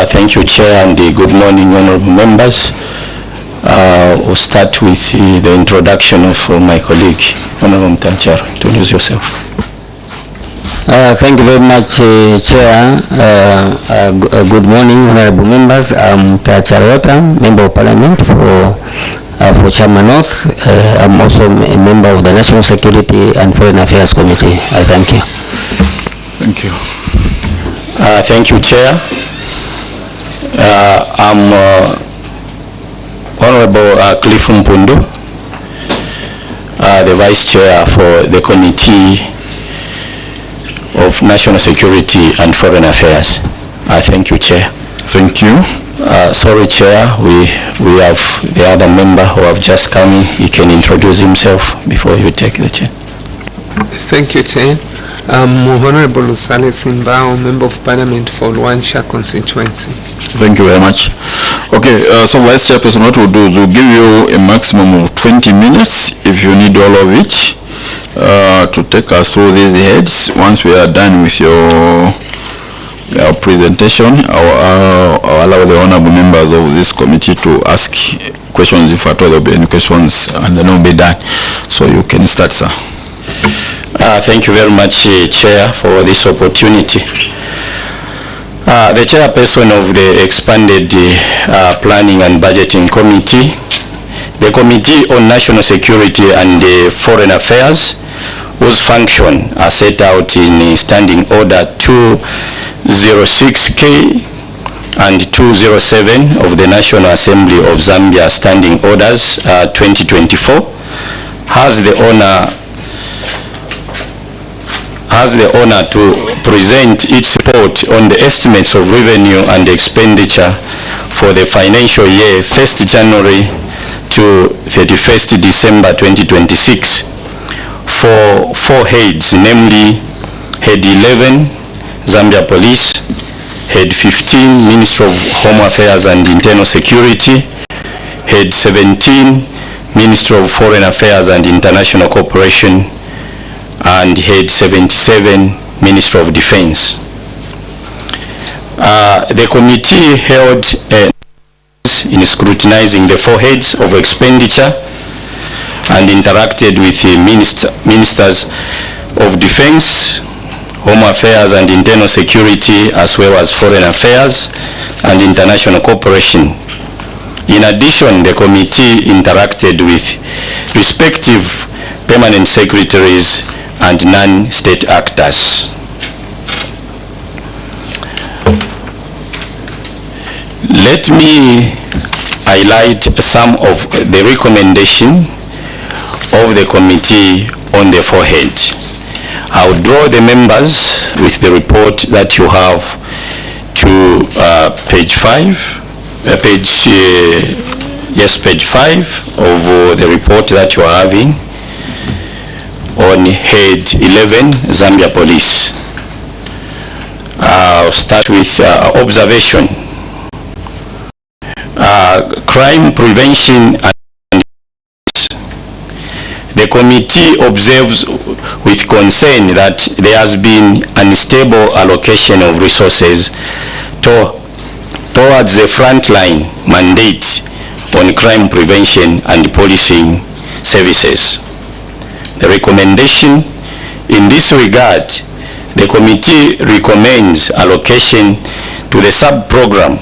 Thank you, Chair, and good morning, honorable members. We'll start with the introduction of my colleague, Honorable Mtacharo. Introduce yourself. Thank you very much, Chair. Good morning, honorable members. I'm Mtacharo, Member of Parliament for Chama North. I'm also a member of the National Security and Foreign Affairs Committee. I thank you. Thank you. Thank you, Chair. I'm Honorable Cliff Mpundu, the Vice Chair for the Committee of National Security and Foreign Affairs. Thank you, Chair. Thank you. Sorry, Chair, we have the other member who have just come in. He can introduce himself before you take the chair. Thank you, Chair. Honorable Lusale Simbao, Member of Parliament for Luansha constituency. Thank you very much. Okay, so Vice Chairperson, what we'll do is we'll give you a maximum of 20 minutes if you need all of it to take us through these heads. Once we are done with your presentation, I'll allow the honorable members of this committee to ask questions if at all there will be any questions, and then we'll be done. So you can start, sir. Thank you very much, Chair, for this opportunity. The chairperson of the expanded Planning and Budgeting Committee, the Committee on National Security and Foreign Affairs, whose function are set out in Standing Order 206K and 207 of the National Assembly of Zambia Standing Orders 2024, has the honor to present its report on the estimates of revenue and expenditure for the financial year 1st January to 31st December 2026 for 4 heads, namely Head 11, Zambia Police; Head 15, Ministry of Home Affairs and Internal Security; Head 17, Ministry of Foreign Affairs and International Cooperation; and Head 77, Ministry of Defense. The committee held in scrutinizing the 4 heads of expenditure and interacted with the ministers of Defense, Home Affairs and Internal Security, as well as Foreign Affairs and International Cooperation. In addition, the committee interacted with respective permanent secretaries and non-state actors. Let me highlight some of the recommendations of the committee on the 4 heads. I will draw the members with the report that you have to page 5 of the report that you are having on Head 11, Zambia Police. I'll start with observation. Crime prevention and the committee observes with concern that there has been unstable allocation of resources towards the frontline mandate on crime prevention and policing services. The recommendation in this regard, the committee recommends allocation to the sub-program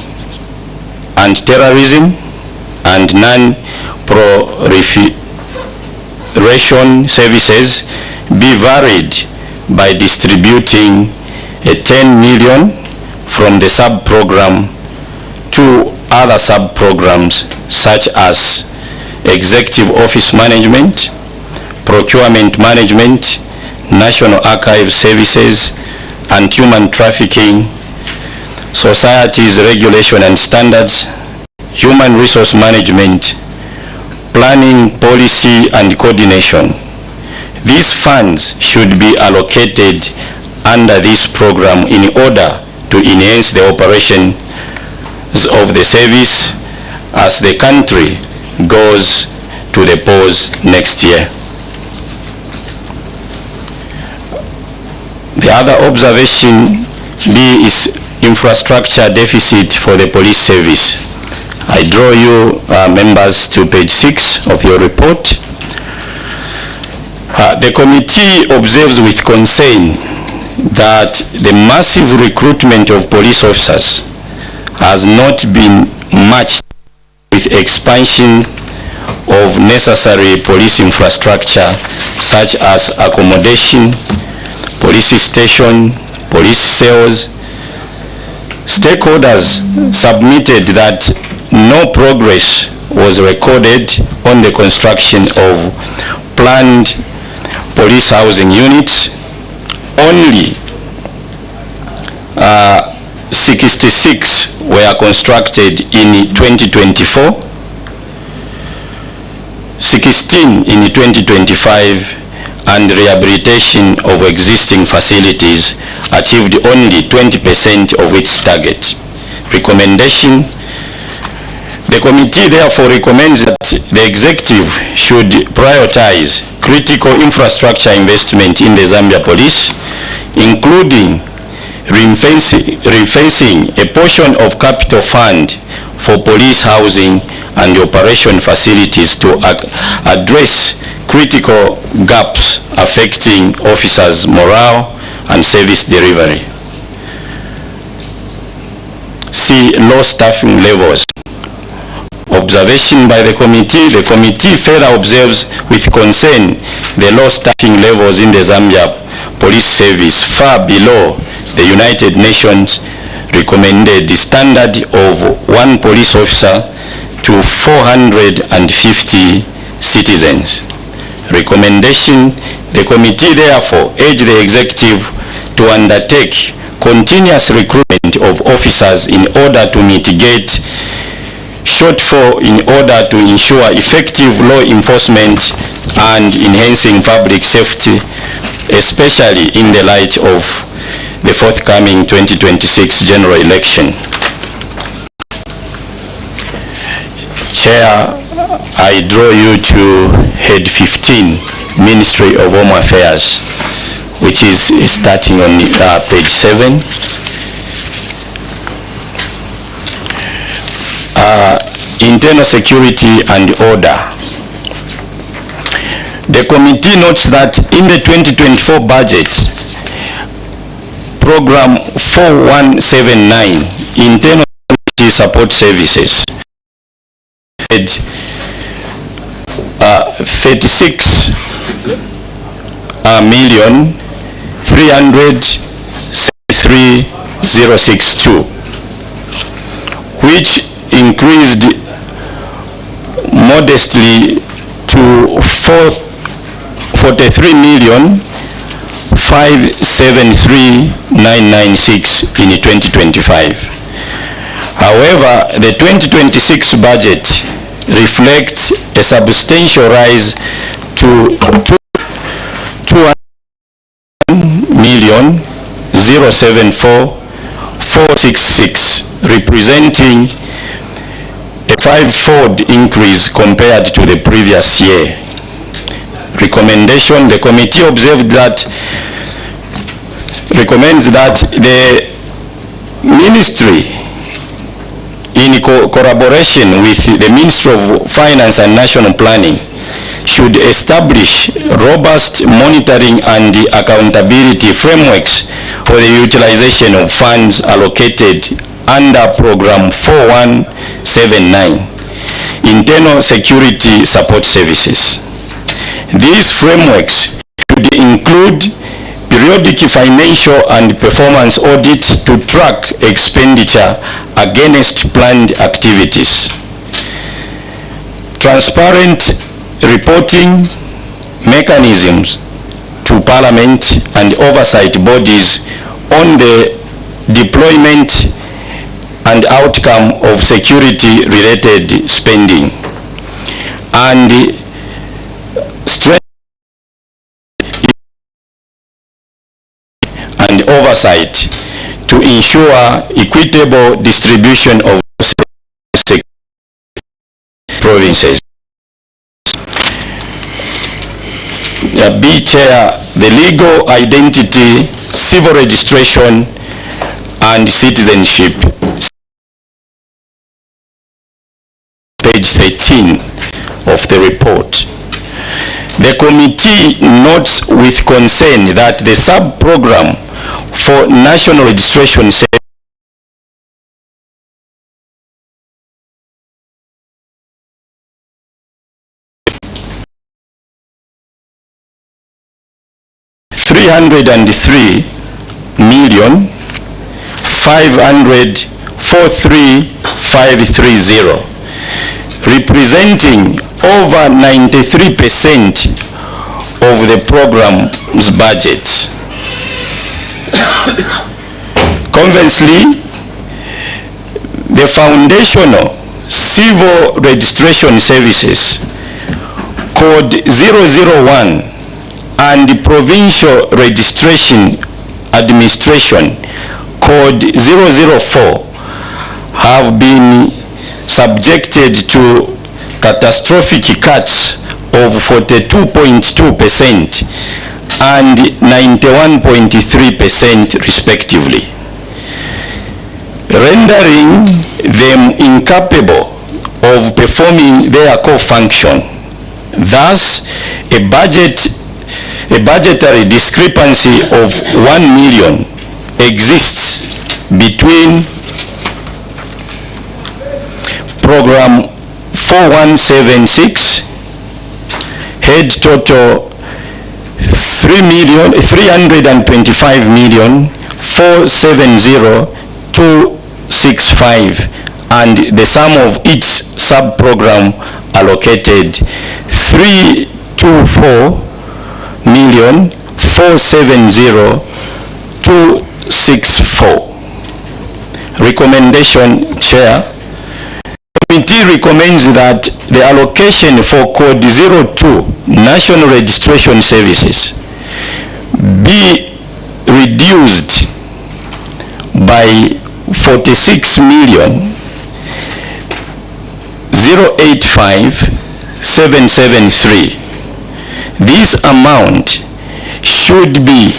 Anti-Terrorism and Non-Proliferation Services be varied by distributing 10 million from the sub-program to other sub-programs such as Executive Office Management, Procurement Management, National Archive Services, and Human Trafficking, Societies Regulation and Standards, Human Resource Management, Planning, Policy and Coordination. These funds should be allocated under this program in order to enhance the operations of the service as the country goes to the polls next year. The other observation B is infrastructure deficit for the police service. I draw you members to page 6 of your report. The committee observes with concern that the massive recruitment of police officers has not been matched with expansion of necessary police infrastructure such as accommodation, police station, police cells. Stakeholders submitted that no progress was recorded on the construction of planned police housing units. Only 66 were constructed in 2024, 16 in 2025, and rehabilitation of existing facilities achieved only 20% of its target. Recommendation: the committee therefore recommends that the executive should prioritize critical infrastructure investment in the Zambia Police, including refacing a portion of capital fund for police housing and operation facilities to address critical gaps affecting officers' morale and service delivery. C. Low staffing levels. Observation by the committee. The committee further observes with concern the low staffing levels in the Zambia Police Service, far below the United Nations recommended standard of 1 police officer to 450 citizens. Recommendation: the committee therefore urge the executive to undertake continuous recruitment of officers in order to mitigate shortfall in order to ensure effective law enforcement and enhancing public safety, especially in the light of the forthcoming 2026 general election. Chair, I draw you to head 15, Ministry of Home Affairs, which is starting on page 7. Internal security and order. The committee notes that in the 2024 budget, program 4179, internal security support services, 36,373,062, which increased modestly to 43,573,996 in 2025. However, the 2026 budget reflects a substantial rise to 201,074,466, representing a 5-fold increase compared to the previous year. Recommendation: the committee recommends that the ministry, in collaboration with the Ministry of Finance and National Planning, should establish robust monitoring and accountability frameworks for the utilization of funds allocated under Program 4179, Internal Security Support Services. These frameworks should include periodic financial and performance audits to track expenditure against planned activities, transparent reporting mechanisms to Parliament and oversight bodies on the deployment and outcome of security-related spending, and strength and oversight to ensure equitable distribution of provinces. B. Chair, the legal identity, civil registration, and Citizenship, page 13 of the report. The committee notes with concern that the sub-program for national registration service $303,543,530, representing over 93% of the program's budget. Conversely, the foundational civil registration services code 001 and the provincial registration administration code 004 have been subjected to catastrophic cuts of 42.2% and 91.3% respectively, rendering them incapable of performing their core function. Thus, a budgetary discrepancy of 1 million exists between program 4176 head total 325,470,265 and the sum of each sub-program allocated 324,470,264. Recommendation, Chair. Committee recommends that the allocation for code 02 national registration services be reduced by 46,085,773. This amount should be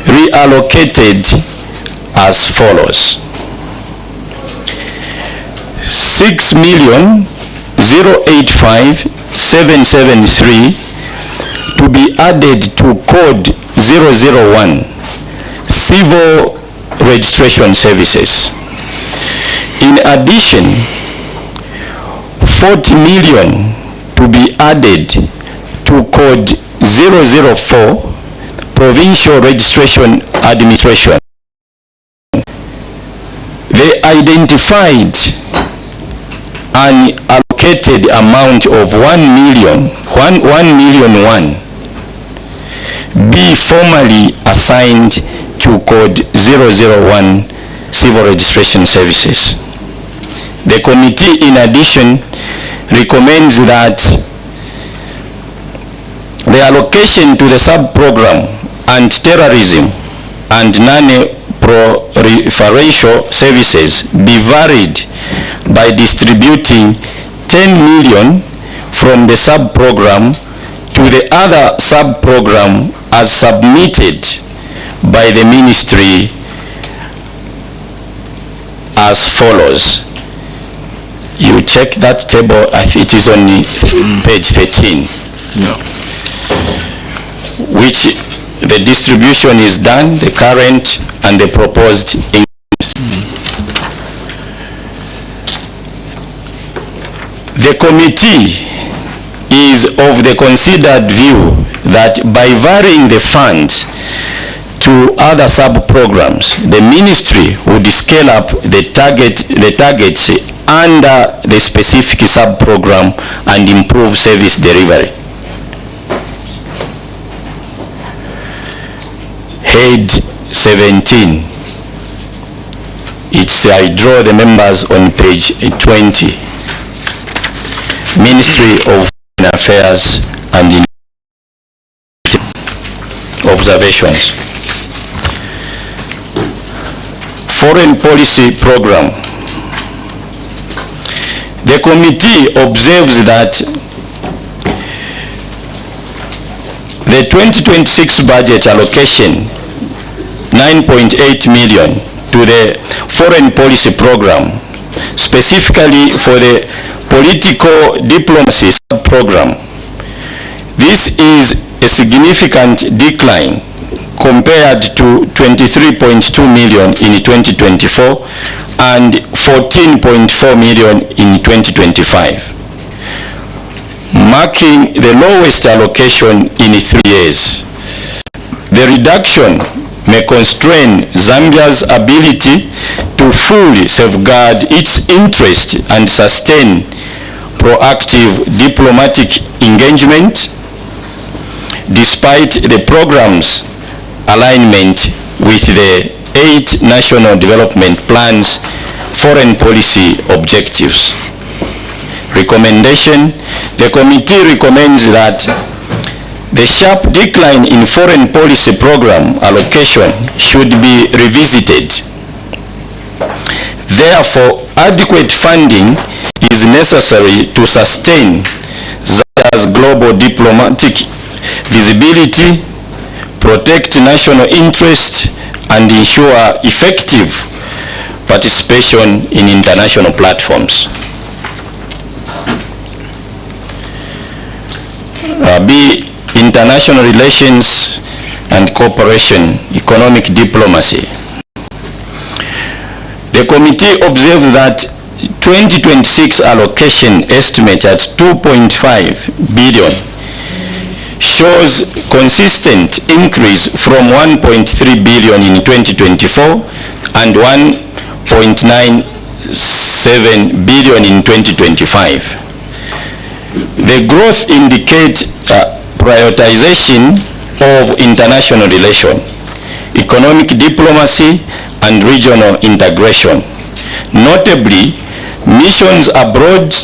reallocated as follows: 6,085,773 to be added to code 001 civil registration services. In addition, 40 million to be added to code 004 provincial registration administration. The identified an allocated amount of 1 million be formally assigned to code 001 civil registration services. The committee in addition recommends that the allocation to the sub-program anti-terrorism and non-proliferation services be varied by distributing 10 million from the sub-program to the other sub-program as submitted by the ministry as follows. You check that table, it is on page 13. Yeah. Which the distribution is done, the current and the proposed. The committee is of the considered view that by varying the funds to other sub-programs, the ministry would scale up the targets under the specific sub-program and improve service delivery. Head 17. I draw the members on page 20. Ministry of Foreign Affairs and observations. Foreign policy program. The committee observes that the 2026 budget allocation 9.8 million to the foreign policy program, specifically for the political diplomacy program. This is a significant decline compared to 23.2 million in 2024 and 14.4 million in 2025, marking the lowest allocation in 3 years. The reduction may constrain Zambia's ability to fully safeguard its interest and sustain proactive diplomatic engagement despite the program's alignment with the 8 National Development Plans foreign policy objectives. Recommendation: the committee recommends that the sharp decline in foreign policy program allocation should be revisited. Therefore, adequate funding is necessary to sustain Zambia's global diplomatic visibility, protect national interest, and ensure effective participation in international platforms. B. International relations and cooperation, economic diplomacy. The committee observes that 2026 allocation estimate at 2.5 billion shows consistent increase from 1.3 billion in 2024 and 1.97 billion in 2025. The growth indicates prioritization of international relations, economic diplomacy, and regional integration. Notably, missions abroad,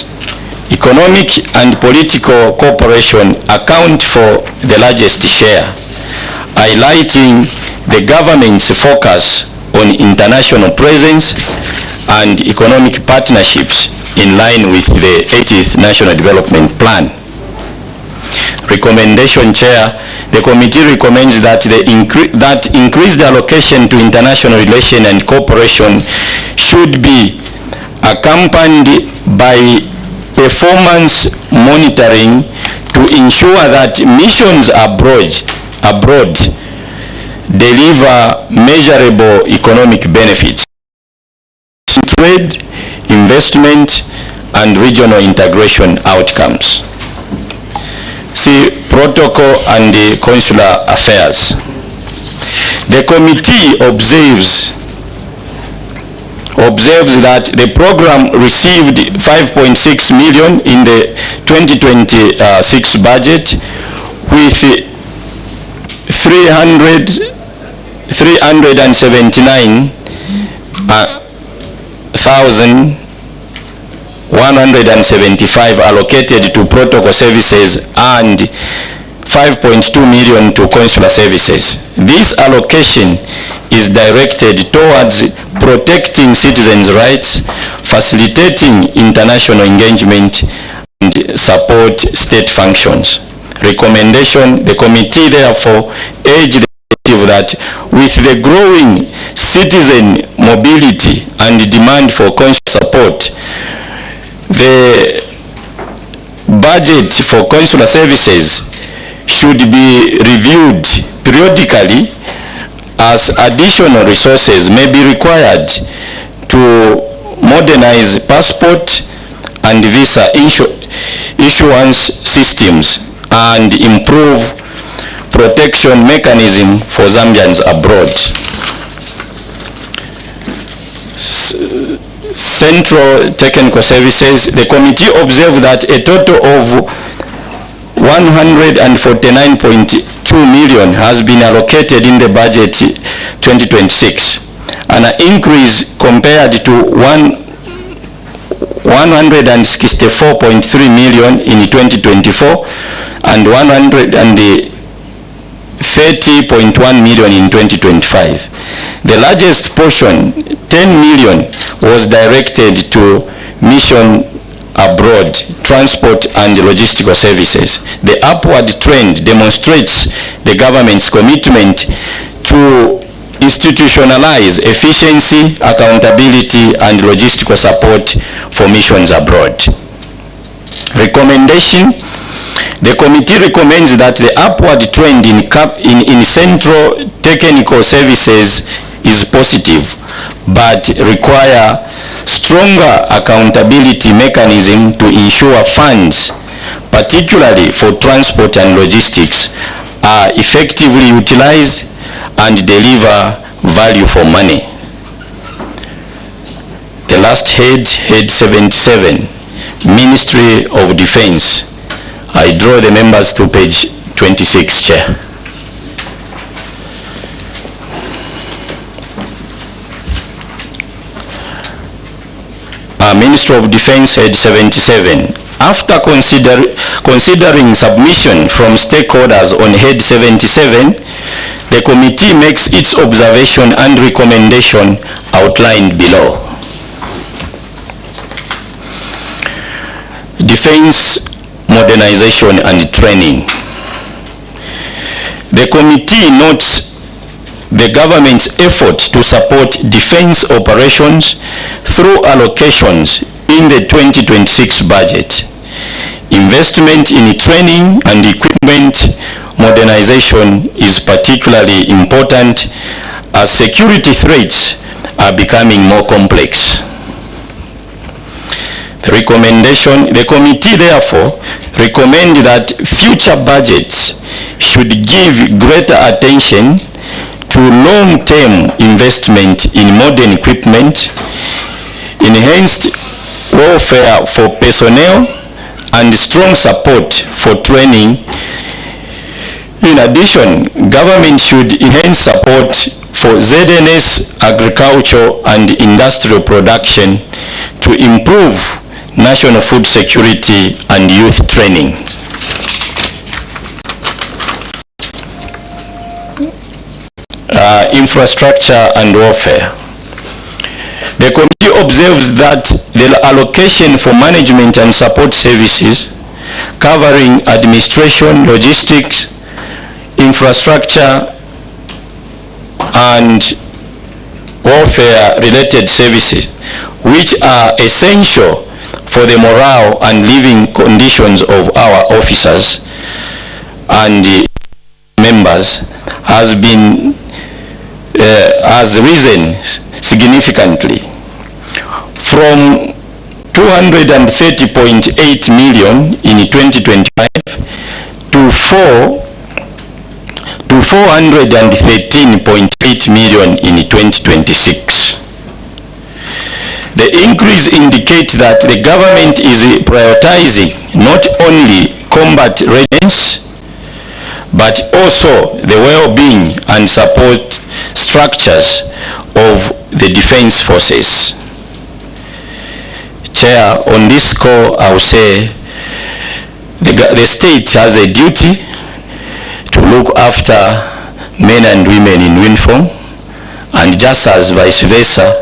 economic and political cooperation account for the largest share, highlighting the government's focus on international presence and economic partnerships in line with the 80th National Development Plan. Recommendation, Chair. The committee recommends that increased allocation to international relations and cooperation should be accompanied by performance monitoring to ensure that missions abroad deliver measurable economic benefits, trade, investment, and regional integration outcomes. C. Protocol and the consular affairs. The committee observes that the program received 5.6 million in the 2026 budget, with 379,175 allocated to protocol services and 5.2 million to consular services. This allocation is directed towards protecting citizens' rights, facilitating international engagement, and support state functions. Recommendation: the committee therefore urges the executive that with the growing citizen mobility and demand for consular support, the budget for consular services should be reviewed periodically, as additional resources may be required to modernize passport and visa issuance systems and improve protection mechanism for Zambians abroad. Central technical services. The committee observed that a total of 149.2 million has been allocated in the budget 2026, an increase compared to 164.3 million in 2024 and 130.1 million in 2025. The largest portion, 10 million, was directed to mission abroad, transport and logistical services. The upward trend demonstrates the government's commitment to institutionalize efficiency, accountability, and logistical support for missions abroad. Recommendation: the committee recommends that the upward trend in central technical services is positive, but require stronger accountability mechanism to ensure funds, particularly for transport and logistics, are effectively utilized and deliver value for money. The last head, head 77, Ministry of Defense. I draw the members to page 26, Chair. Ministry of Defense, head 77. After considering submission from stakeholders on head 77, the committee makes its observation and recommendation outlined below. Defense modernization and training. The committee notes the government's effort to support defense operations through allocations in the 2026 budget. Investment in training and equipment modernization is particularly important as security threats are becoming more complex. The committee therefore recommends that future budgets should give greater attention to long-term investment in modern equipment, enhanced welfare for personnel, and strong support for training. In addition, government should enhance support for ZNS agriculture and industrial production to improve national food security and youth training. Infrastructure and welfare. The committee observes that the allocation for management and support services covering administration, logistics, infrastructure, and welfare related services, which are essential for the morale and living conditions of our officers and members, has risen significantly from 230.8 million in 2025 to 413.8 million in 2026. The increase indicates that the government is prioritizing not only combat readiness but also the well-being and support structures of the defense forces. Chair, on this score, I will say the state has a duty to look after men and women in uniform, and just as vice versa,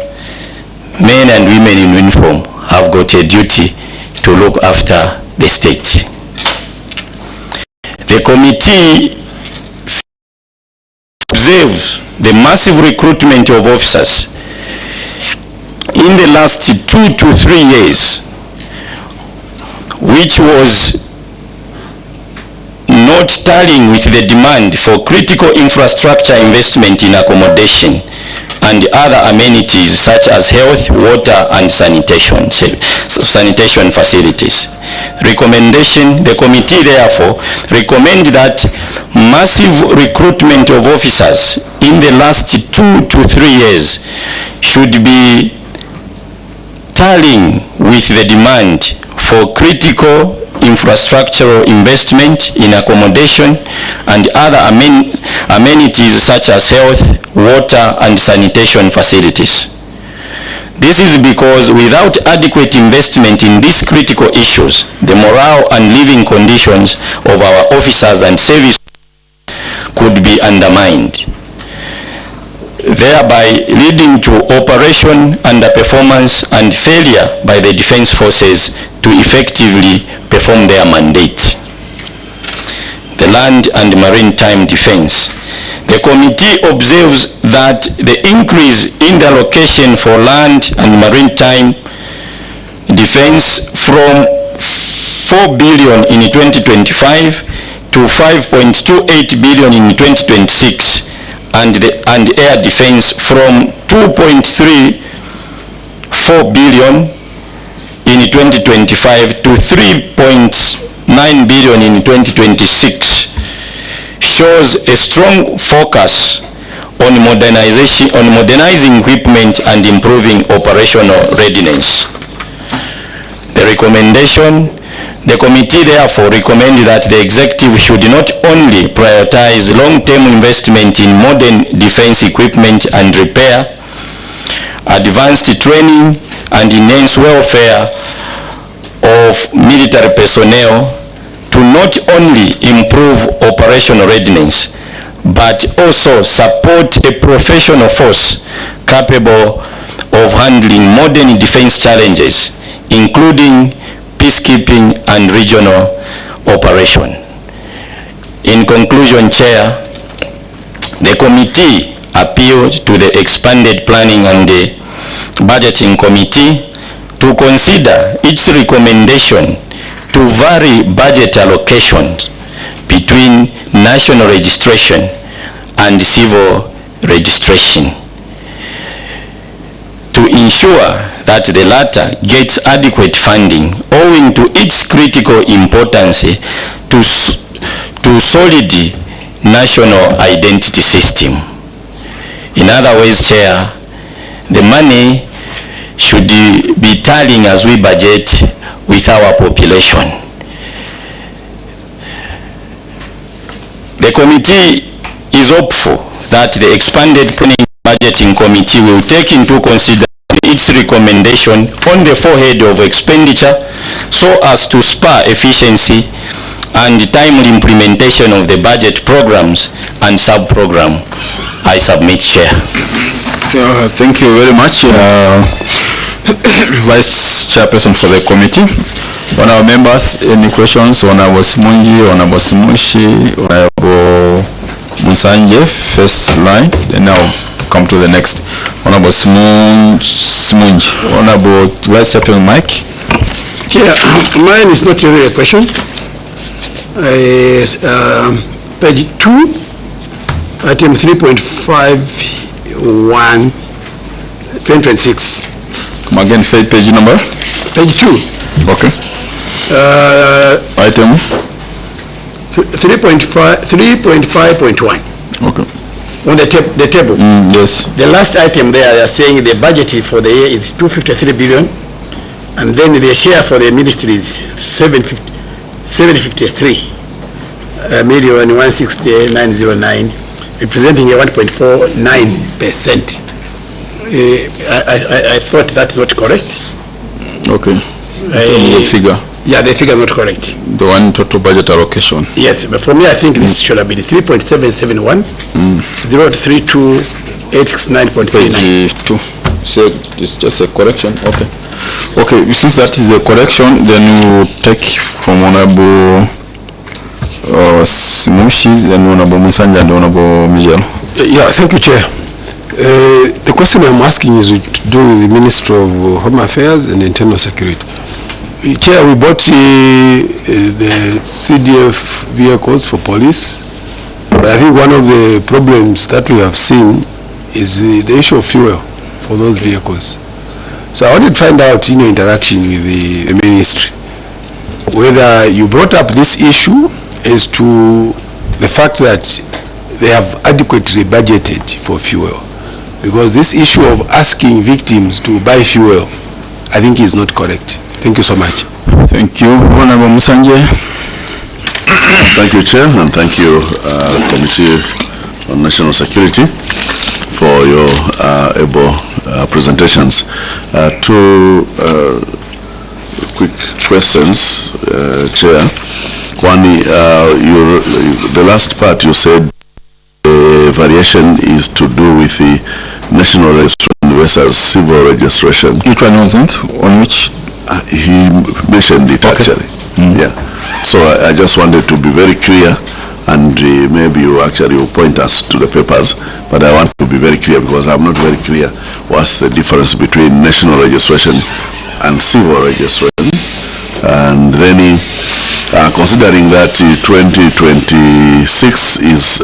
men and women in uniform have got a duty to look after the state. The committee observes the massive recruitment of officers in the last 2 to 3 years, which was not tallying with the demand for critical infrastructure investment in accommodation and other amenities such as health, water, and sanitation facilities. Recommendation: the committee therefore recommends that massive recruitment of officers in the last 2 to 3 years should be tallying with the demand for critical infrastructural investment in accommodation and other amenities such as health, water, and sanitation facilities. This is because without adequate investment in these critical issues, the morale and living conditions of our officers and service could be undermined, thereby leading to operation underperformance and failure by the defense forces to effectively perform their mandate. The land and maritime defense. The committee observes that the increase in the allocation for land and maritime defense from 4 billion in 2025 to 5.28 billion in 2026 and air defense from 2.34 billion in 2025 to 3.9 billion in 2026 shows a strong focus on modernizing equipment and improving operational readiness. The committee therefore recommends that the executive should not only prioritize long-term investment in modern defense equipment and repair, advanced training and enhanced welfare of military personnel to not only improve operational readiness but also support a professional force capable of handling modern defense challenges, including peacekeeping and regional operation. In conclusion, Chair, the committee appealed to the expanded planning and the budgeting committee to consider its recommendation to vary budget allocations between national registration and civil registration to ensure that the latter gets adequate funding owing to its critical importance to solid national identity system. In other ways, Chair, the money should be tallying as we budget with our population. The committee is hopeful that the expanded planning budgeting committee will take into consideration its recommendation on the forehead of expenditure so as to spur efficiency and timely implementation of the budget programs and sub-program. I submit, Chair. Thank you very much, Vice Chairperson for the committee. Honorable members, any questions? Honorable Simungi, Honorable Simushi, Honorable Musanje, first line, then I'll come to the next. Honorable Simungi, Honorable Vice Chairperson Mike. Chair, mine is not really a question. Page 2, item 3.51, 2026. Come again, page number? Page 2. Okay. Item? 3.5.1. Okay. On the table. Yes. The last item there, they are saying the budget for the year is 253 billion, and then the share for the ministry is 753 million 16909, representing a 1.49%. I thought that's not correct. Okay. The figure. Yeah, the figure is not correct. The one total budget allocation. Yes, but for me, I think this should have been 3.771 0328669.39. Page 2. So it's just a correction. Okay. Okay. Since that is a correction, then you take from Honorable Simushi, then Honorable Musanja, and Honorable Miguel. Yeah, thank you, Chair. The question I'm asking is to do with the Ministry of Home Affairs and Internal Security. Chair, we bought the CDF vehicles for police, but I think one of the problems that we have seen is the issue of fuel for those vehicles. So I wanted to find out in your interaction with the ministry whether you brought up this issue as to the fact that they have adequately budgeted for fuel, because this issue of asking victims to buy fuel, I think is not correct. Thank you so much. Thank you. Honorable Musanje. Thank you, Chair, and thank you, Committee on National Security, for your able presentations. Two quick questions, Chair. One, the last part you said the variation is to do with the national registration versus civil registration. Which one was it? On which? He mentioned it, okay. Actually. Yeah. So I just wanted to be very clear and maybe you actually will point us to the papers, but I want to be very clear because I'm not very clear what's the difference between national registration and civil registration. And then considering that 2026 is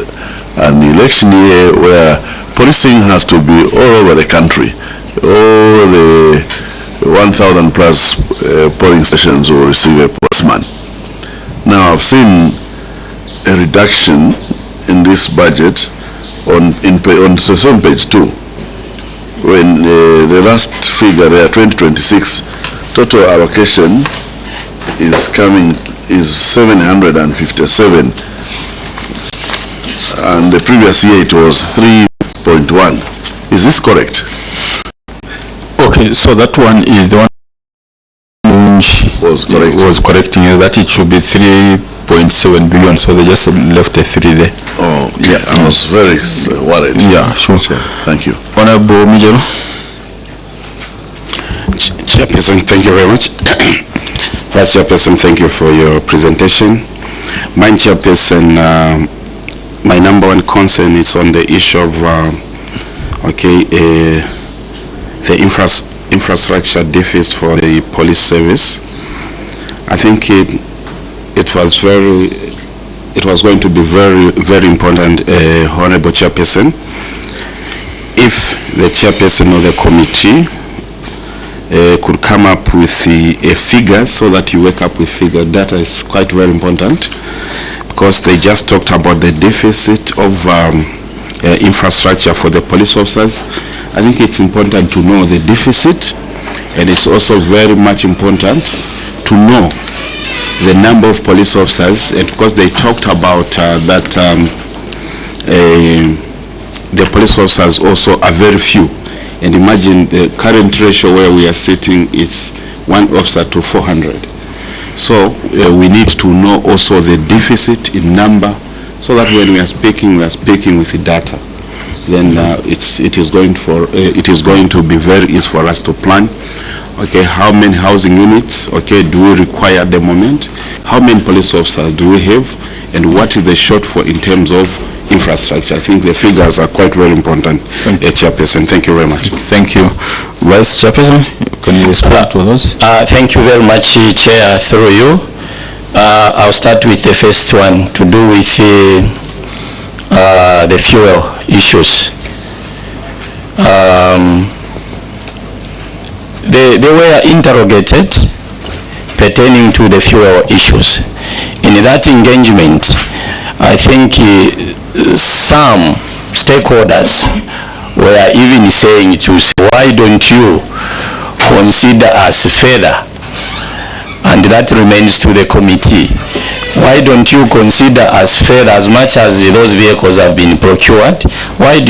an election year where policing has to be all over the country, all the 1,000 plus polling stations will receive a policeman. Now I've seen a reduction in this budget on page 2, when the last figure there, 2026, total allocation is 757, and the previous year it was 3.1. Is this correct? Okay, so that one is the one was correcting is that it should be 3.7 billion, so they just left a 3 there. Oh, yeah, I was very worried. Yeah, sure. Thank you. Honorable Mijelo. Chairperson, thank you very much. Vice Chairperson, thank you for your presentation. My Chairperson, my number one concern is on the issue of the infrastructure deficit for the police service. I think it was going to be very important, Honorable Chairperson, if the Chairperson of the committee could come up with a figure, so that you wake up with figure. Data is quite very important, because they just talked about the deficit of infrastructure for the police officers. I think it's important to know the deficit, and it's also very much important to know the number of police officers, and because they talked about that the police officers also are very few. And imagine the current ratio where we are sitting is 1 officer to 400. So we need to know also the deficit in number, so that when we are speaking with the data. Then it is going to be very easy for us to plan. Okay, how many housing units, okay, do we require at the moment? How many police officers do we have? And what is the shortfall in terms of infrastructure? I think the figures are quite very important, Chairperson. Thank you very much. Thank you. Vice Chairperson, can you respond to those? Thank you very much, Chair, through you. I'll start with the first one, to do with the fuel issues. They were interrogated pertaining to the fuel issues. In that engagement, I think some stakeholders were even saying to us, why don't you consider us further? And that remains to the committee. Why don't you consider us further, as much as those vehicles have been procured? Why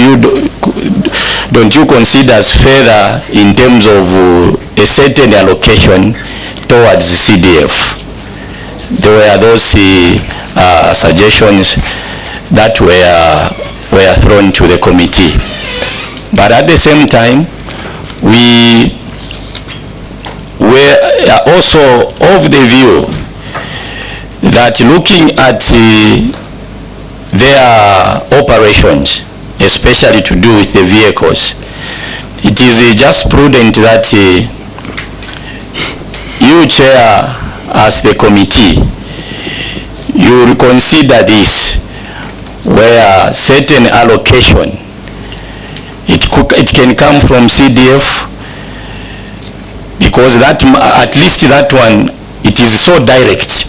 don't you consider us further in terms of a certain allocation towards CDF? There were those suggestions that were thrown to the committee. But at the same time, we were also of the view that looking at their operations, especially to do with the vehicles, it is just prudent that you, Chair, as the committee, you will consider this, where certain allocation, it can come from CDF, because that, at least that one, it is so direct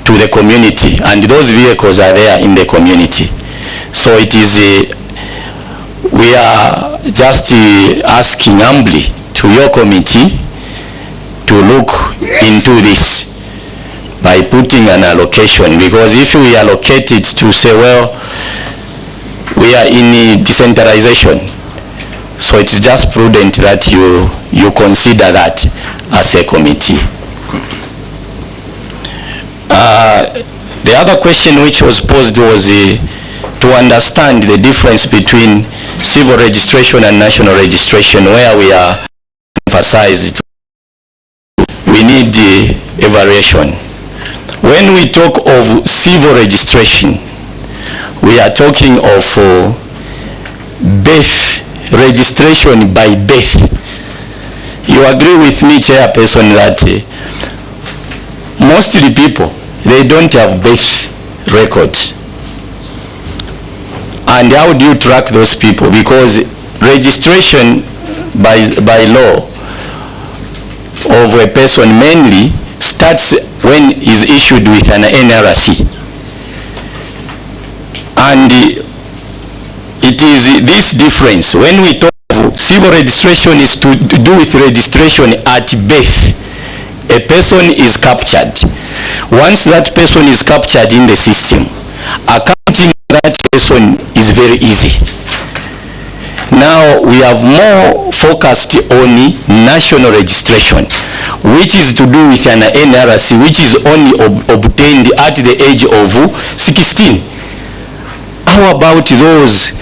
to the community, and those vehicles are there in the community. So it is, we are just asking humbly to your committee to look into this by putting an allocation, because if we allocate it to say, well, we are in decentralization, so it's just prudent that you consider that as a committee. The other question which was posed was to understand the difference between civil registration and national registration, where we are emphasized we need evaluation. When we talk of civil registration, we are talking of birth, registration by birth. You agree with me, Chairperson, that mostly people, they don't have birth records. And how do you track those people? Because registration by law of a person mainly starts when is issued with an NRC. And it is this difference. When we talk of civil registration is to do with registration at birth. A person is captured. Once that person is captured in the system, accounting that person is very easy. Now we have more focused on national registration, which is to do with an NRC, which is only obtained at the age of 16. How about those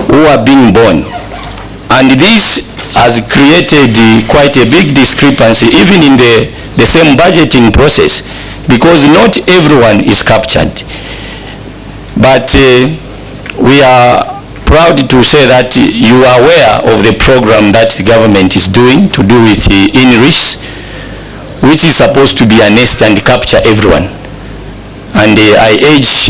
who are being born? And this has created quite a big discrepancy even in the same budgeting process, because not everyone is captured. But we are proud to say that you are aware of the program that the government is doing to do with INRIS, which is supposed to be a nest and capture everyone. And I urge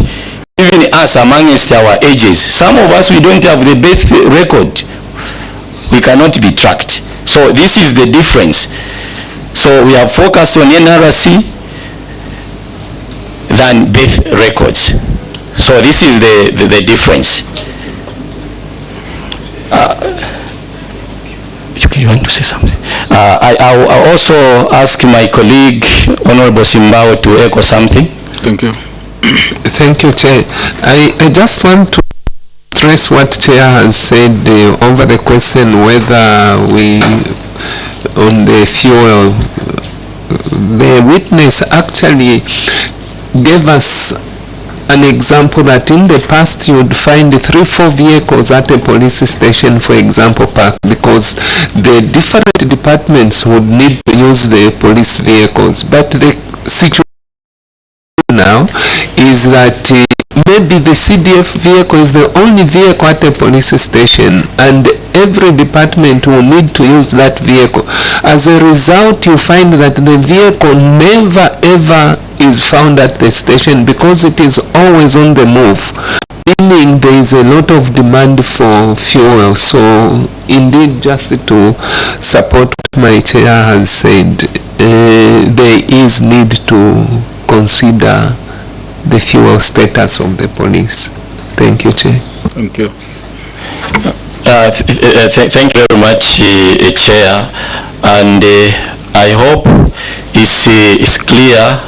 even us amongst our ages, some of us, we don't have the birth record. We cannot be tracked. So this is the difference. So we have focused on NRC than birth records. So this is the difference. You want to say something? I also ask my colleague, Honorable Simbao, to echo something. Thank you. Thank you, Chair. I just want to stress what Chair has said over the question whether we, on the fuel, the witness actually gave us an example that in the past you would find 3-4 vehicles at a police station, for example, parked, because the different departments would need to use the police vehicles. But the situation now is that maybe the CDF vehicle is the only vehicle at a police station, and every department will need to use that vehicle. As a result, you find that the vehicle never ever is found at the station because it is always on the move, meaning there is a lot of demand for fuel. So indeed, just to support what my chair has said, there is need to consider the fuel status of the police. Thank you, Chair. Thank you. Thank you very much, Chair. And I hope it's clear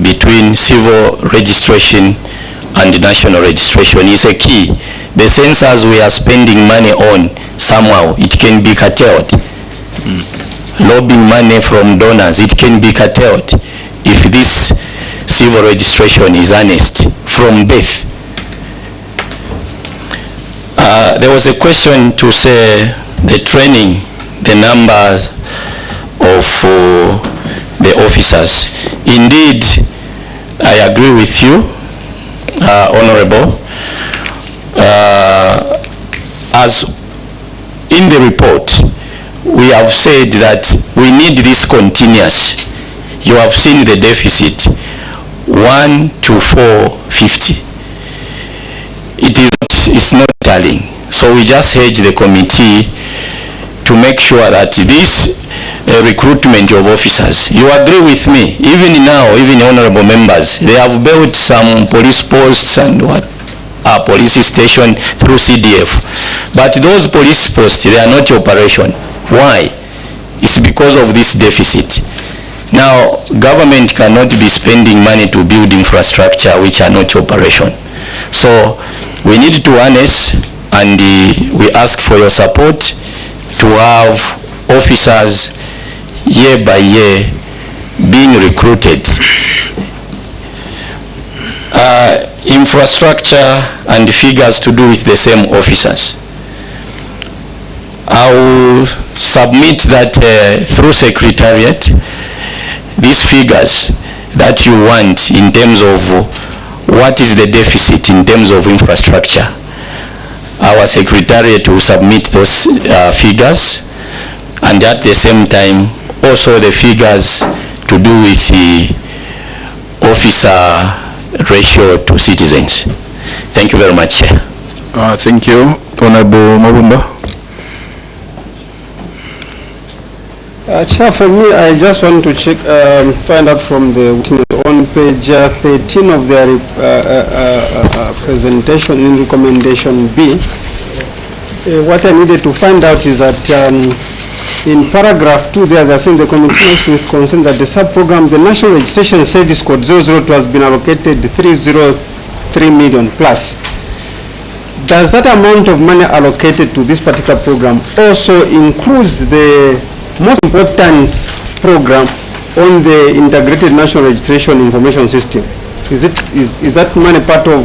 between civil registration and national registration is a key. The census we are spending money on, somehow it can be curtailed. Lobbying money from donors, it can be curtailed if this civil registration is honest from birth. There was a question to say the training, the numbers of the officers. Indeed, I agree with you, Honorable. As in the report, we have said that we need this continuous. You have seen the deficit, 1 to 450. It's not telling. So we just urge the committee to make sure that this recruitment of officers, you agree with me, even now, even honorable members, they have built some police posts and police station through CDF. But those police posts, they are not operation. Why? It's because of this deficit. Now, government cannot be spending money to build infrastructure which are not operation. So we need to harness, and we ask for your support to have officers year by year being recruited. Infrastructure and figures to do with the same officers. I will submit that through Secretariat, these figures, that you want in terms of what is the deficit in terms of infrastructure. Our secretariat will submit those figures, and at the same time also the figures to do with the officer ratio to citizens. Thank you very much, Chair. Thank you. Honorable Mabumba. Chair, for me, I just want to check, find out from the on page 13 of their presentation in recommendation B. What I needed to find out is that in paragraph 2 there, they are saying the committee notes with concern that the sub-program, the National Registration Service Code 002 has been allocated 303 million plus. Does that amount of money allocated to this particular program also includes the most important program on the Integrated National Registration Information System? Is that money part of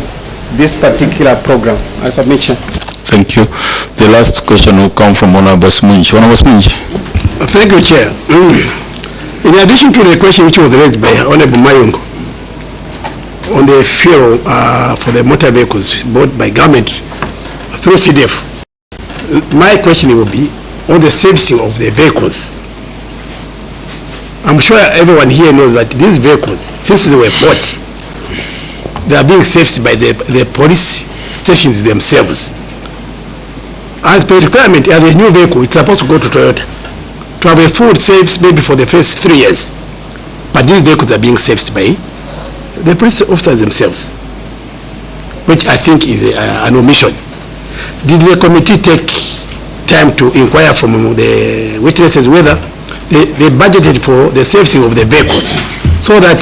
this particular program? I submit, Chair. Thank you. The last question will come from Honorable Smunji. Honorable Smunji. Thank you, Chair. In addition to the question which was raised by Honorable Mayungo on the fuel for the motor vehicles bought by government through CDF, my question will be on the servicing of the vehicles. I'm sure everyone here knows that these vehicles, since they were bought, they are being serviced by the police stations themselves. As per requirement, as a new vehicle, it's supposed to go to Toyota to have a full service maybe for the first 3 years. But these vehicles are being serviced by the police officers themselves, which I think is an omission. Did the committee take time to inquire from the witnesses whether they budgeted for the servicing of the vehicles so that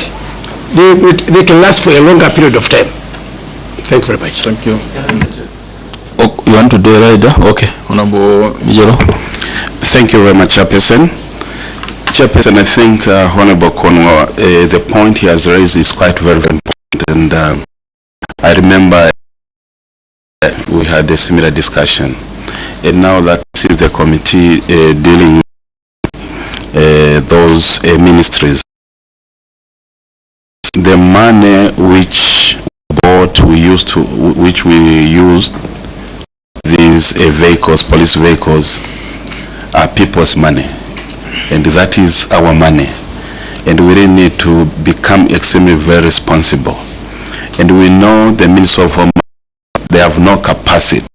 they can last for a longer period of time? Thank you very much. Thank you. Oh, you want to do it right there? Okay. Honorable Mijero. Thank you very much, Chairperson. Chairperson, I think Honorable Konwa, the point he has raised is quite very, very important, and I remember we had a similar discussion. And now that this is the committee dealing with those ministries, the money which we used these vehicles, police vehicles, are people's money, and that is our money, and we really need to become extremely very responsible. And we know the Ministry of Home, they have no capacity.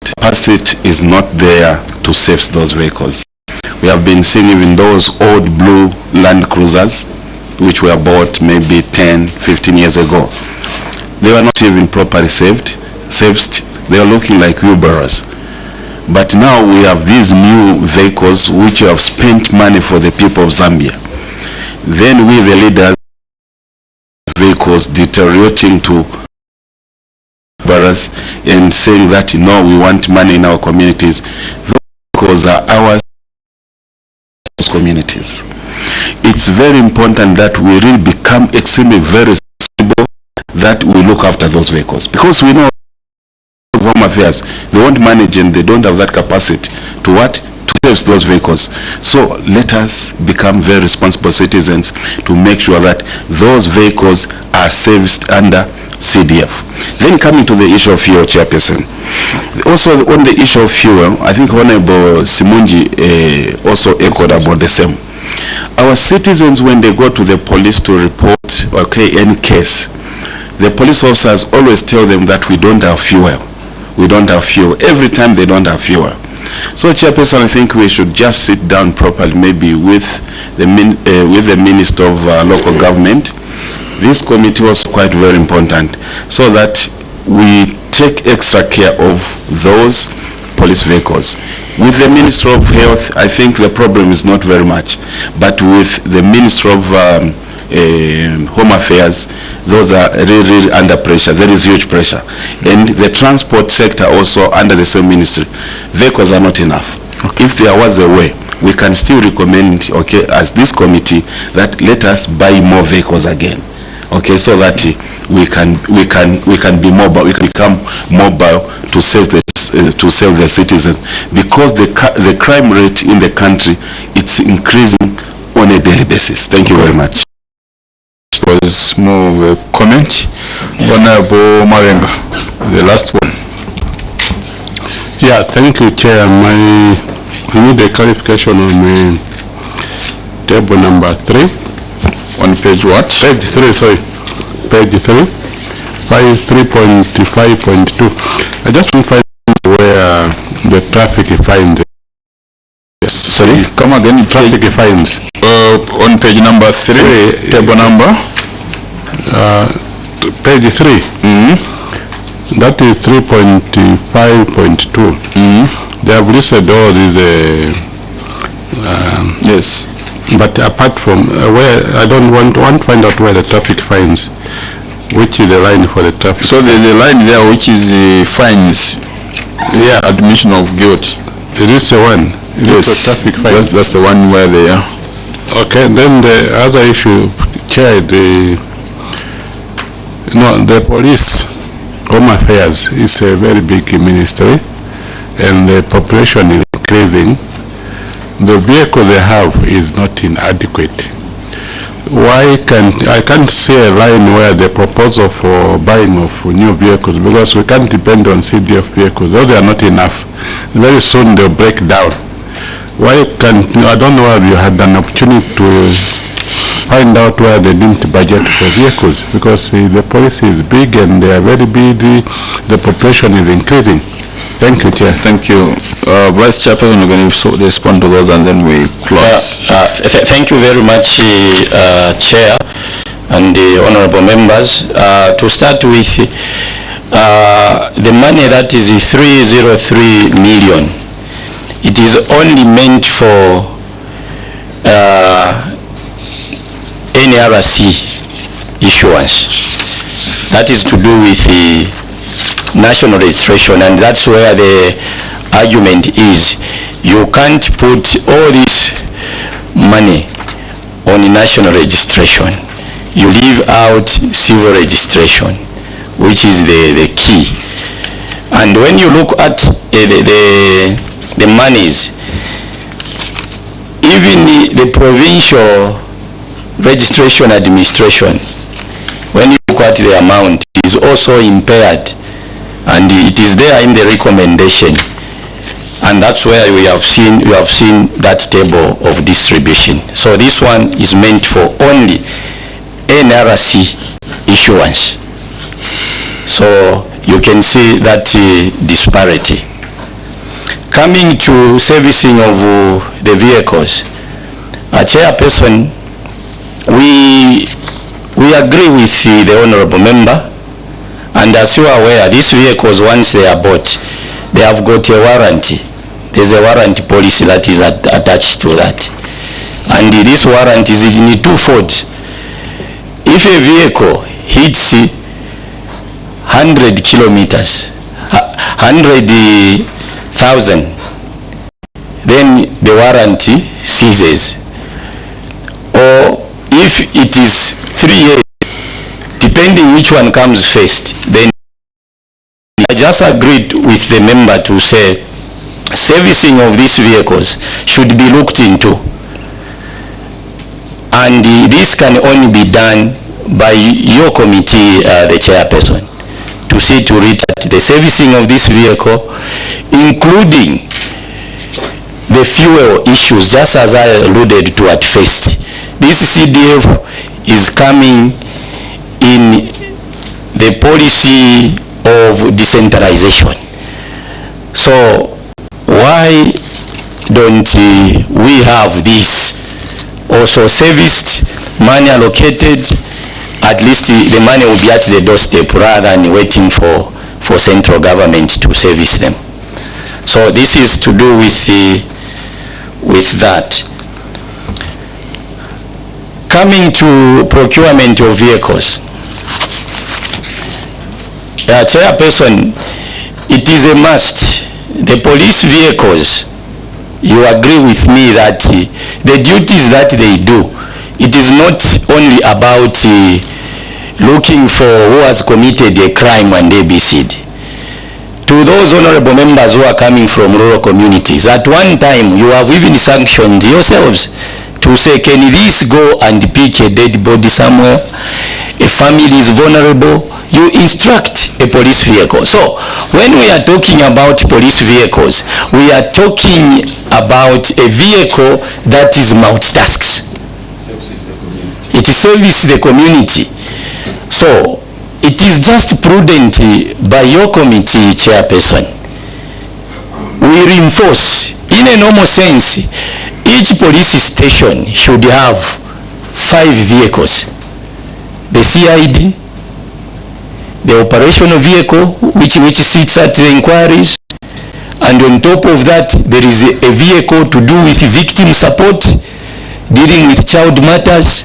Capacity is not there to save those vehicles. We have been seeing even those old blue Land Cruisers which were bought maybe 10, 15 years ago. They were not even properly saved. They are looking like wheelbarrows. But now we have these new vehicles which have spent money for the people of Zambia. Then we, the leaders, vehicles deteriorating to barrels and saying that no, we want money in our communities. Those vehicles are ours, communities. It's very important that we really become extremely very responsible, that we look after those vehicles, because we know Home Affairs, they won't manage and they don't have that capacity to what? To save those vehicles. So let us become very responsible citizens to make sure that those vehicles are serviced under CDF. Then coming to the issue of fuel, Chairperson. Also on the issue of fuel, I think Honorable Simunji also echoed about the same. Our citizens, when they go to the police to report any case, the police officers always tell them that we don't have fuel. We don't have fuel. Every time they don't have fuel. So, Chairperson, I think we should just sit down properly, maybe with the Minister of Local Government. This committee was quite very important, so that we take extra care of those police vehicles. With the Minister of Health, I think the problem is not very much, but with the Minister of Home Affairs, those are really under pressure. There is huge pressure. And the transport sector also under the same ministry. Vehicles are not enough. Okay. If there was a way, we can still recommend, as this committee, that let us buy more vehicles again. So that we can be mobile, we can become mobile to save the citizens, because the crime rate in the country, it's increasing on a daily basis. Thank you very much. more of a comment. Honorable Marenga, the last one. Yeah, thank you, Chair. I need a clarification on table number 3. On page what? Page 3, sorry. Page 3. File 3.5.2. I just want to find where the traffic fines. Yes. Sorry, come again. Traffic fines. On page number 3, table number? Page 3. That is 3.5.2. They have listed all these. Yes. But apart from where I don't want to find out where the traffic fines, which is the line for the traffic. So there's a line there which is fines. Yeah, admission of guilt. It is the one. Yes, the traffic fines. That's the one where they are. Okay, then the other issue, Chair, the police home affairs is a very big ministry, and the population is increasing. The vehicle they have is not inadequate. I can't see a line where the proposal for buying of new vehicles, because we can't depend on CDF vehicles. Those are not enough. Very soon they'll break down. I don't know whether you had an opportunity to find out where they didn't budget for vehicles, because the policy is big and they are very busy. The population is increasing. Thank you, Chair. Thank you. Vice Chairperson, we're going to respond to those and then we close. Thank you very much, Chair and the honorable members. To start with, the money that is 303 million, it is only meant for NRC issuance. That is to do with the national registration, and that's where the argument is. You can't put all this money on national registration. You leave out civil registration, which is the key. And when you look at the monies, even the provincial registration administration, when you look at the amount, is also impaired, and it is there in the recommendation, and that's where we have seen that table of distribution. So this one is meant for only NRC issuance. So you can see that disparity. Coming to servicing of the vehicles, a chairperson, we agree with the honorable member, and as you are aware, these vehicles, once they are bought, they have got a warranty. There's a warranty policy that is attached to that, and this warranty is in twofold. If a vehicle hits 100 kilometers, 100,000, then the warranty ceases. Or if it is 3 years, depending which one comes first, then I just agreed with the member to say servicing of these vehicles should be looked into, and this can only be done by your committee, the chairperson, to see to it that the servicing of this vehicle, including the fuel issues, just as I alluded to at first. This CDF is coming in the policy of decentralization. So why don't we have this also serviced, money allocated? At least the money will be at the doorstep rather than waiting for central government to service them. So this is to do with that. Coming to procurement of vehicles, chairperson, it is a must. The police vehicles, you agree with me that the duties that they do, it is not only about looking for who has committed a crime and ABCD. To those honorable members who are coming from rural communities, at one time you have even sanctioned yourselves to say, can this go and pick a dead body somewhere? a family is vulnerable, you instruct a police vehicle. So when we are talking about police vehicles, we are talking about a vehicle that is multitasks. It serves the community. So it is just prudent by your committee chairperson. We reinforce, in a normal sense, each police station should have 5 vehicles. The CID, the operational vehicle which sits at the inquiries, and on top of that there is a vehicle to do with victim support, dealing with child matters.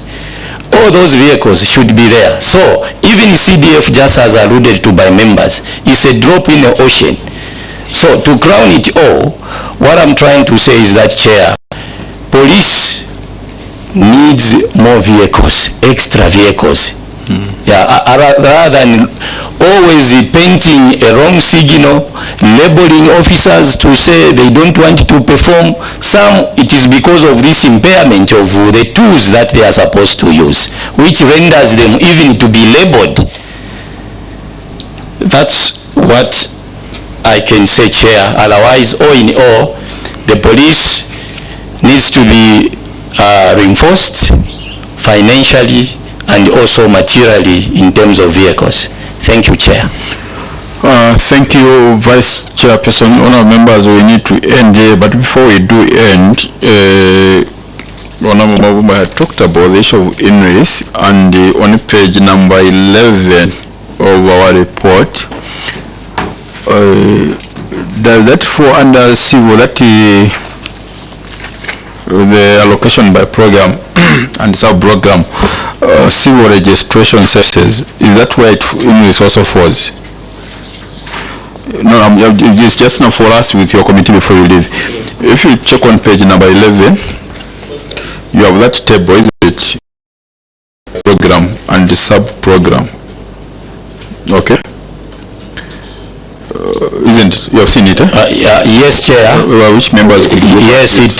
All those vehicles should be there. So even CDF, just as alluded to by members, is a drop in the ocean. So to crown it all, what I'm trying to say is that, Chair, police needs more vehicles, extra vehicles. Yeah, rather than always painting a wrong signal, labeling officers to say they don't want to perform. Some, it is because of this impairment of the tools that they are supposed to use, which renders them even to be labeled. That's what I can say, Chair. Otherwise, all in all, the police needs to be reinforced financially and also materially in terms of vehicles. Thank you, Chair. Thank you, Vice Chairperson. Honourable members, we need to end here, but before we do end, Honourable Mavumba had talked about the issue of injuries, and on page number 11 of our report, does that fall under civil, that the allocation by program and sub-program, civil registration services, is that where it also falls? No, it's just not for us with your committee before you leave. If you check on page number 11, you have that table, isn't it? Program and the sub-program. Okay? Isn't it? You have seen it, eh? Yes, Chair. Which members could go? Yes, it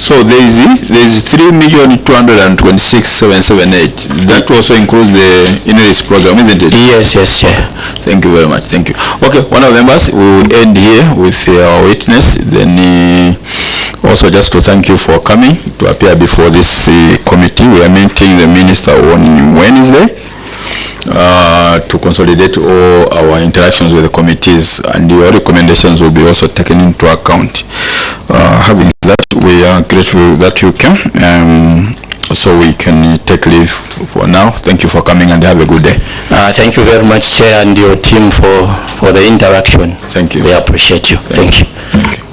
so there is 3,226,778. That also includes the injuries program, isn't it? Yes, yes, Chair. Thank you very much. Thank you. Okay, one of the members, we will end here with our witness. Then also just to thank you for coming to appear before this committee. We are meeting the minister on Wednesday to consolidate all our interactions with the committees, and your recommendations will be also taken into account. Having said that, we are grateful that you came, so we can take leave for now. Thank you for coming and have a good day. Thank you very much, Chair, and your team for the interaction. Thank you. We appreciate you. Thank you. Thank you.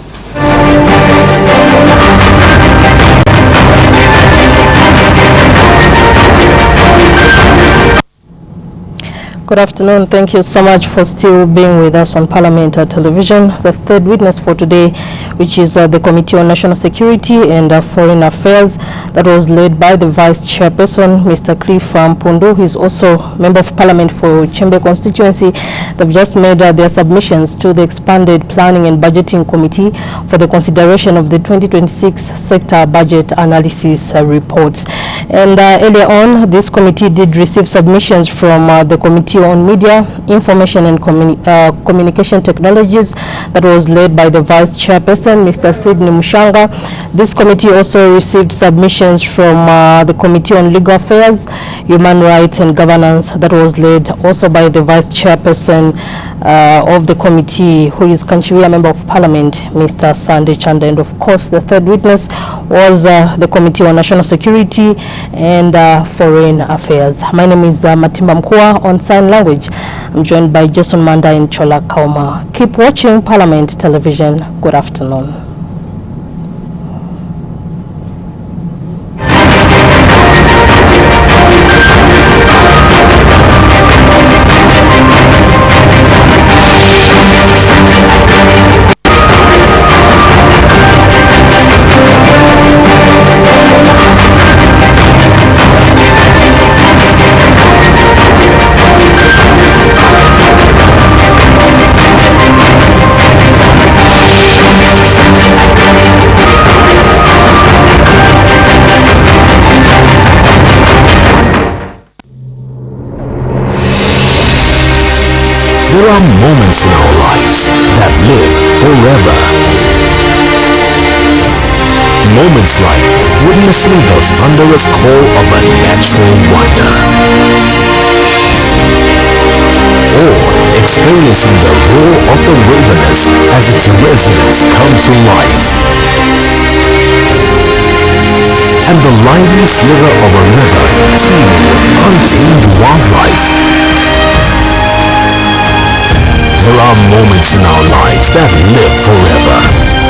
Good afternoon. Thank you so much for still being with us on Parliament Television. The third witness for today, which is the Committee on National Security and Foreign Affairs, that was led by the Vice Chairperson, Mr. Cliff Mpundu, who is also Member of Parliament for Chembe constituency. They've just made their submissions to the Expanded Planning and Budgeting Committee for the consideration of the 2026 sector budget analysis reports. And earlier on, this committee did receive submissions from the Committee on Media, Information and Communication Technologies, that was led by the Vice Chairperson, Mr. Sidney Mushanga. This committee also received submissions from the Committee on Legal Affairs, Human Rights and Governance, that was led also by the Vice Chairperson of the committee, who is Kanchiria Member of Parliament, Mr. Sandy Chanda. And of course, the third witness was the Committee on National Security and Foreign Affairs. My name is Matimba Mkua on Sign Language. I'm joined by Jason Manda and Chola Kauma. Keep watching Parliament Television. Good afternoon. moments in our lives that live forever. Moments like witnessing the thunderous call of a natural wonder, or experiencing the roar of the wilderness as its residents come to life, and the lively sliver of a river teeming with untamed wildlife. There are moments in our lives that live forever.